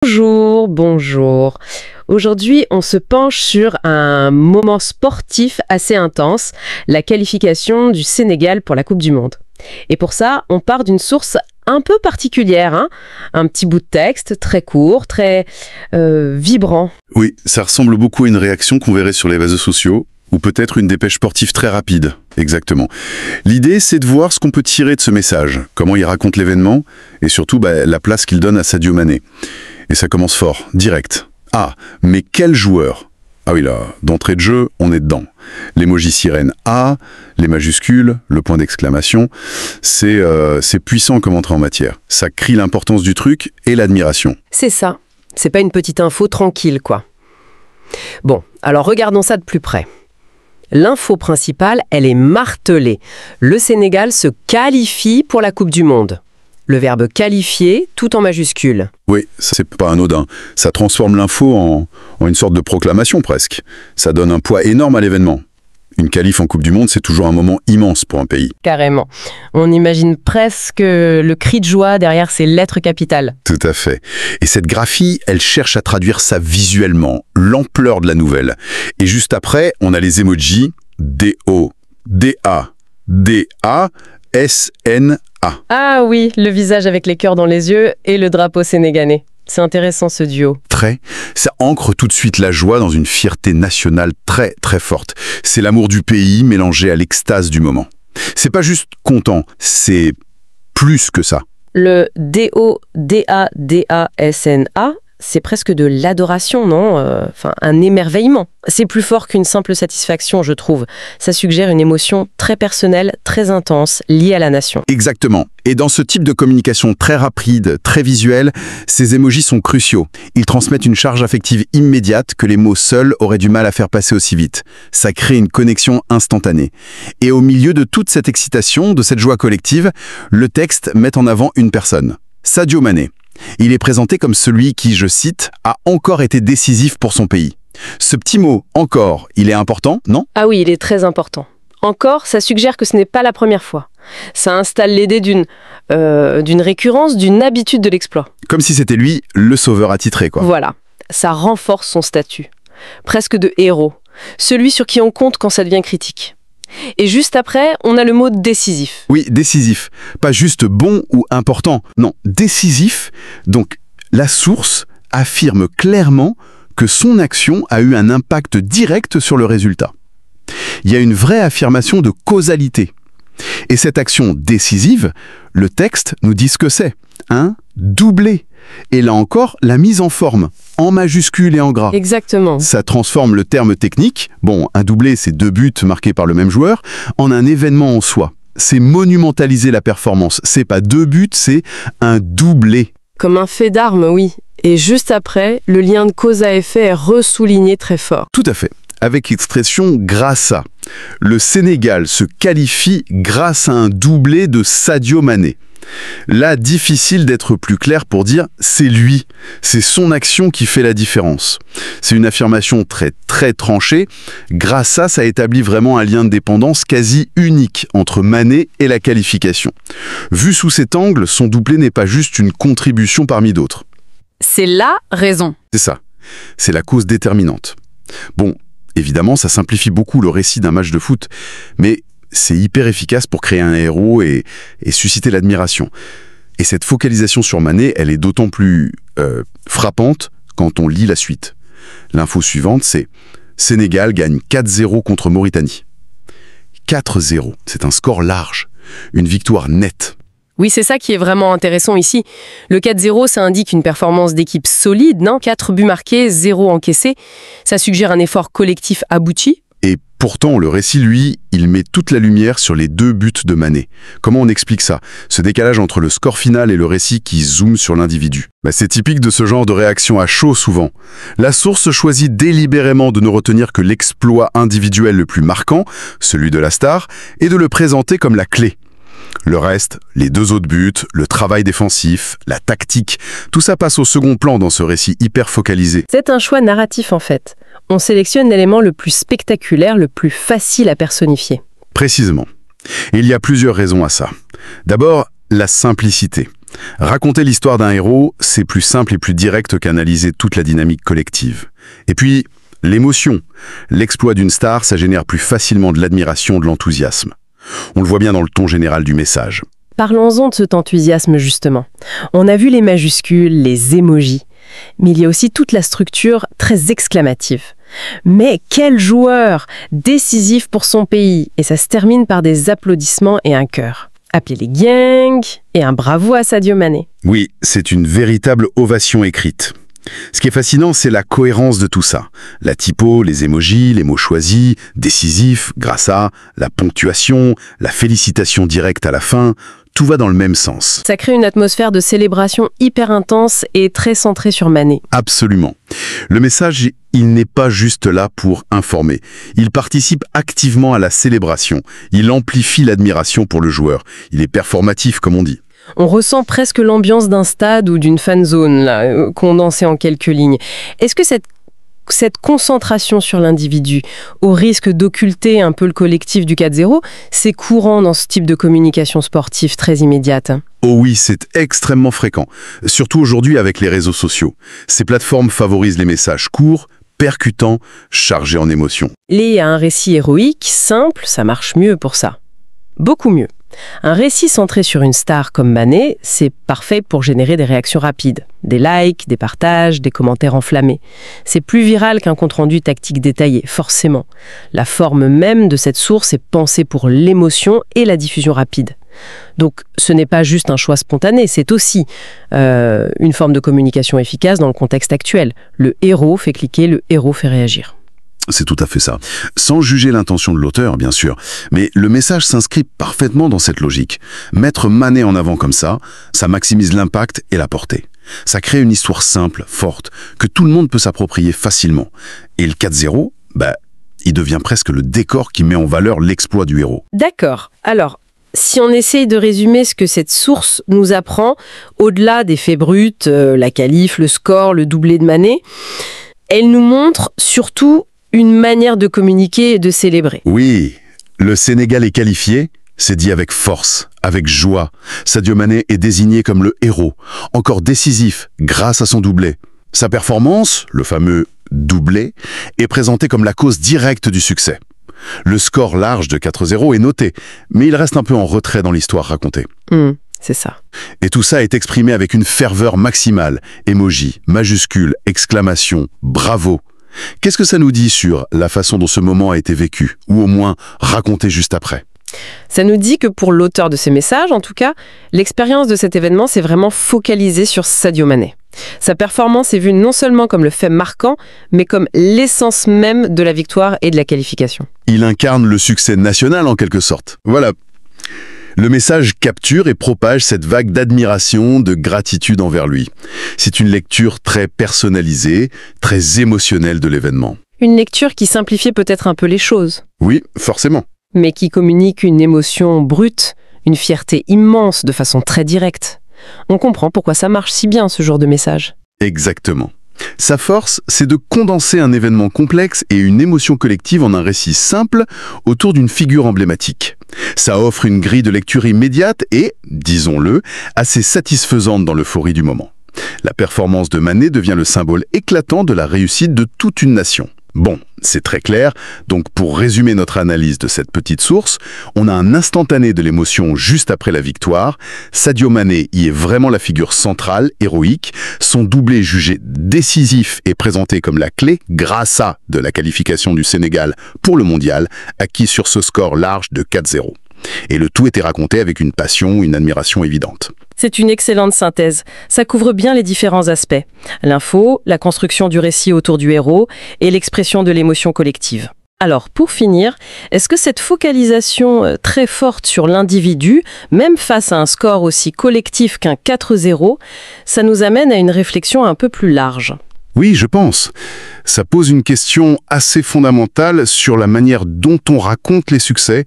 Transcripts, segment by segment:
Bonjour, bonjour. Aujourd'hui, on se penche sur un moment sportif assez intense, la qualification du Sénégal pour la Coupe du Monde. Et pour ça, on part d'une source un peu particulière, hein, un petit bout de texte très court, très vibrant. Oui, ça ressemble beaucoup à une réaction qu'on verrait sur les réseaux sociaux, ou peut-être une dépêche sportive très rapide, exactement. L'idée, c'est de voir ce qu'on peut tirer de ce message, comment il raconte l'événement, et surtout la place qu'il donne à Sadio Mané. Et ça commence fort, direct. Ah, mais quel joueur! Ah oui là, d'entrée de jeu, on est dedans. L'emoji sirène A, les majuscules, le point d'exclamation, c'est puissant comme entrée en matière. Ça crie l'importance du truc et l'admiration. C'est ça. C'est pas une petite info tranquille, quoi. Bon, alors regardons ça de plus près. L'info principale, elle est martelée. Le Sénégal se qualifie pour la Coupe du Monde. Le verbe qualifier, tout en majuscule. Oui, ça c'est pas anodin. Ça transforme l'info en une sorte de proclamation presque. Ça donne un poids énorme à l'événement. Une qualif en Coupe du Monde, c'est toujours un moment immense pour un pays. Carrément. On imagine presque le cri de joie derrière ces lettres capitales. Tout à fait. Et cette graphie, elle cherche à traduire ça visuellement, l'ampleur de la nouvelle. Et juste après, on a les emojis D-O, D-A, D-A, S-N-A. Ah oui, le visage avec les cœurs dans les yeux et le drapeau sénégalais. C'est intéressant ce duo. Ça ancre tout de suite la joie dans une fierté nationale très très forte. C'est l'amour du pays mélangé à l'extase du moment. C'est pas juste content, c'est plus que ça. Le D-O-D-A-D-A-S-N-A, c'est presque de l'adoration, non? Un émerveillement. C'est plus fort qu'une simple satisfaction, je trouve. Ça suggère une émotion très personnelle, très intense, liée à la nation. Exactement. Et dans ce type de communication très rapide, très visuelle, ces emojis sont cruciaux. Ils transmettent une charge affective immédiate que les mots seuls auraient du mal à faire passer aussi vite. Ça crée une connexion instantanée. Et au milieu de toute cette excitation, de cette joie collective, le texte met en avant une personne. Sadio Mané. Il est présenté comme celui qui, je cite, a encore été décisif pour son pays. Ce petit mot « encore », il est important, non? Ah oui, il est très important. Encore, ça suggère que ce n'est pas la première fois. Ça installe l'idée d'une récurrence, d'une habitude de l'exploit. Comme si c'était lui, le sauveur attitré, quoi. Voilà, ça renforce son statut. Presque de héros. Celui sur qui on compte quand ça devient critique. Et juste après, on a le mot décisif. Oui, décisif. Pas juste bon ou important. Non, décisif. Donc, la source affirme clairement que son action a eu un impact direct sur le résultat. Il y a une vraie affirmation de causalité. Et cette action décisive, le texte nous dit ce que c'est. Un doublé. Et là encore, la mise en forme, en majuscule et en gras. Exactement. Ça transforme le terme technique, un doublé c'est 2 buts marqués par le même joueur, en un événement en soi. C'est monumentaliser la performance. C'est pas 2 buts, c'est un doublé. Comme un fait d'armes, oui. Et juste après, le lien de cause à effet est ressouligné très fort. Tout à fait. Avec l'expression « grâce à ». Le Sénégal se qualifie grâce à un doublé de Sadio Mané. Là, difficile d'être plus clair pour dire « c'est lui ». C'est son action qui fait la différence. C'est une affirmation très très tranchée. Grâce à, ça établit vraiment un lien de dépendance quasi unique entre Mané et la qualification. Vu sous cet angle, son doublé n'est pas juste une contribution parmi d'autres. C'est la raison. C'est ça. C'est la cause déterminante. Bon, évidemment, ça simplifie beaucoup le récit d'un match de foot, mais c'est hyper efficace pour créer un héros et susciter l'admiration. Et cette focalisation sur Mané, elle est d'autant plus frappante quand on lit la suite. L'info suivante, c'est « Sénégal gagne 4-0 contre Mauritanie ». 4-0, c'est un score large, une victoire nette. Oui, c'est ça qui est vraiment intéressant ici. Le 4-0, ça indique une performance d'équipe solide, non? 4 buts marqués, 0 encaissés. Ça suggère un effort collectif abouti. Et pourtant, le récit, lui, il met toute la lumière sur les 2 buts de Mané. Comment on explique ça? Ce décalage entre le score final et le récit qui zoome sur l'individu. C'est typique de ce genre de réaction à chaud souvent. La source choisit délibérément de ne retenir que l'exploit individuel le plus marquant, celui de la star, et de le présenter comme la clé. Le reste, les 2 autres buts, le travail défensif, la tactique, tout ça passe au second plan dans ce récit hyper focalisé. C'est un choix narratif en fait. On sélectionne l'élément le plus spectaculaire, le plus facile à personnifier. Précisément. Et il y a plusieurs raisons à ça. D'abord, la simplicité. Raconter l'histoire d'un héros, c'est plus simple et plus direct qu'analyser toute la dynamique collective. Et puis, l'émotion. L'exploit d'une star, ça génère plus facilement de l'admiration, de l'enthousiasme. On le voit bien dans le ton général du message. Parlons-en de cet enthousiasme justement. On a vu les majuscules, les émojis, mais il y a aussi toute la structure très exclamative. Mais quel joueur décisif pour son pays! Et ça se termine par des applaudissements et un cœur. Appelez les gangs et un bravo à Sadio Mané. Oui, c'est une véritable ovation écrite. Ce qui est fascinant, c'est la cohérence de tout ça. La typo, les émojis, les mots choisis, décisif, grâce à, la ponctuation, la félicitation directe à la fin, tout va dans le même sens. Ça crée une atmosphère de célébration hyper intense et très centrée sur Mané. Absolument. Le message, il n'est pas juste là pour informer. Il participe activement à la célébration. Il amplifie l'admiration pour le joueur. Il est performatif, comme on dit. On ressent presque l'ambiance d'un stade ou d'une fan zone, là, condensée en quelques lignes. Est-ce que cette concentration sur l'individu, au risque d'occulter un peu le collectif du 4-0, c'est courant dans ce type de communication sportive très immédiate? Oh oui, c'est extrêmement fréquent. Surtout aujourd'hui avec les réseaux sociaux. Ces plateformes favorisent les messages courts, percutants, chargés en émotions. Lié à un récit héroïque, simple, ça marche mieux pour ça. Beaucoup mieux. Un récit centré sur une star comme Mané, c'est parfait pour générer des réactions rapides. Des likes, des partages, des commentaires enflammés. C'est plus viral qu'un compte-rendu tactique détaillé, forcément. La forme même de cette source est pensée pour l'émotion et la diffusion rapide. Donc ce n'est pas juste un choix spontané, c'est aussi une forme de communication efficace dans le contexte actuel. Le héros fait cliquer, le héros fait réagir. C'est tout à fait ça. Sans juger l'intention de l'auteur, bien sûr. Mais le message s'inscrit parfaitement dans cette logique. Mettre Mané en avant comme ça maximise l'impact et la portée. Ça crée une histoire simple, forte, que tout le monde peut s'approprier facilement. Et le 4-0, il devient presque le décor qui met en valeur l'exploit du héros. D'accord. Alors, si on essaye de résumer ce que cette source nous apprend, au-delà des faits bruts, la qualif, le score, le doublé de Mané, elle nous montre surtout une manière de communiquer et de célébrer. Oui, le Sénégal est qualifié, c'est dit avec force, avec joie. Sadio Mané est désigné comme le héros, encore décisif grâce à son doublé. Sa performance, le fameux doublé, est présentée comme la cause directe du succès. Le score large de 4-0 est noté, mais il reste un peu en retrait dans l'histoire racontée. C'est ça. Et tout ça est exprimé avec une ferveur maximale. Émoji, majuscules, exclamations, bravo. Qu'est-ce que ça nous dit sur la façon dont ce moment a été vécu, ou au moins raconté juste après? Ça nous dit que pour l'auteur de ces messages, en tout cas, l'expérience de cet événement s'est vraiment focalisée sur Sadio Mané. Sa performance est vue non seulement comme le fait marquant, mais comme l'essence même de la victoire et de la qualification. Il incarne le succès national en quelque sorte. Voilà. Le message capture et propage cette vague d'admiration, de gratitude envers lui. C'est une lecture très personnalisée, très émotionnelle de l'événement. Une lecture qui simplifie peut-être un peu les choses. Oui, forcément. Mais qui communique une émotion brute, une fierté immense de façon très directe. On comprend pourquoi ça marche si bien, ce genre de message. Exactement. Sa force, c'est de condenser un événement complexe et une émotion collective en un récit simple autour d'une figure emblématique. Ça offre une grille de lecture immédiate et, disons-le, assez satisfaisante dans l'euphorie du moment. La performance de Mané devient le symbole éclatant de la réussite de toute une nation. Bon, c'est très clair, donc pour résumer notre analyse de cette petite source, on a un instantané de l'émotion juste après la victoire. Sadio Mané y est vraiment la figure centrale, héroïque. Son doublé jugé décisif est présenté comme la clé grâce à de la qualification du Sénégal pour le mondial, acquis sur ce score large de 4-0. Et le tout était raconté avec une passion, une admiration évidente. C'est une excellente synthèse. Ça couvre bien les différents aspects. L'info, la construction du récit autour du héros et l'expression de l'émotion collective. Alors, pour finir, est-ce que cette focalisation très forte sur l'individu, même face à un score aussi collectif qu'un 4-0, ça nous amène à une réflexion un peu plus large? Oui, je pense. Ça pose une question assez fondamentale sur la manière dont on raconte les succès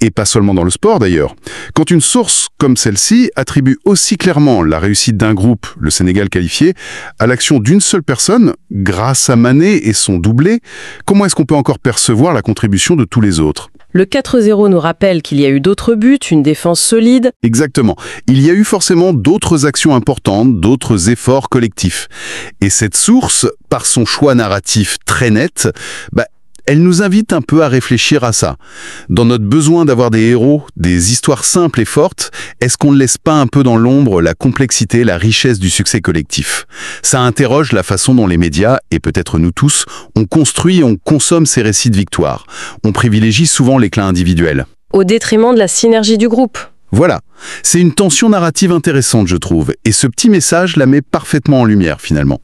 Et pas seulement dans le sport d'ailleurs. Quand une source comme celle-ci attribue aussi clairement la réussite d'un groupe, le Sénégal qualifié, à l'action d'une seule personne, grâce à Mané et son doublé, comment est-ce qu'on peut encore percevoir la contribution de tous les autres ? Le 4-0 nous rappelle qu'il y a eu d'autres buts, une défense solide. Exactement. Il y a eu forcément d'autres actions importantes, d'autres efforts collectifs. Et cette source, par son choix narratif très net, elle nous invite un peu à réfléchir à ça. Dans notre besoin d'avoir des héros, des histoires simples et fortes, est-ce qu'on ne laisse pas un peu dans l'ombre la complexité, la richesse du succès collectif ? Ça interroge la façon dont les médias, et peut-être nous tous, on construit et on consomme ces récits de victoire. On privilégie souvent l'éclat individuel. Au détriment de la synergie du groupe. Voilà, c'est une tension narrative intéressante, je trouve, et ce petit message la met parfaitement en lumière, finalement.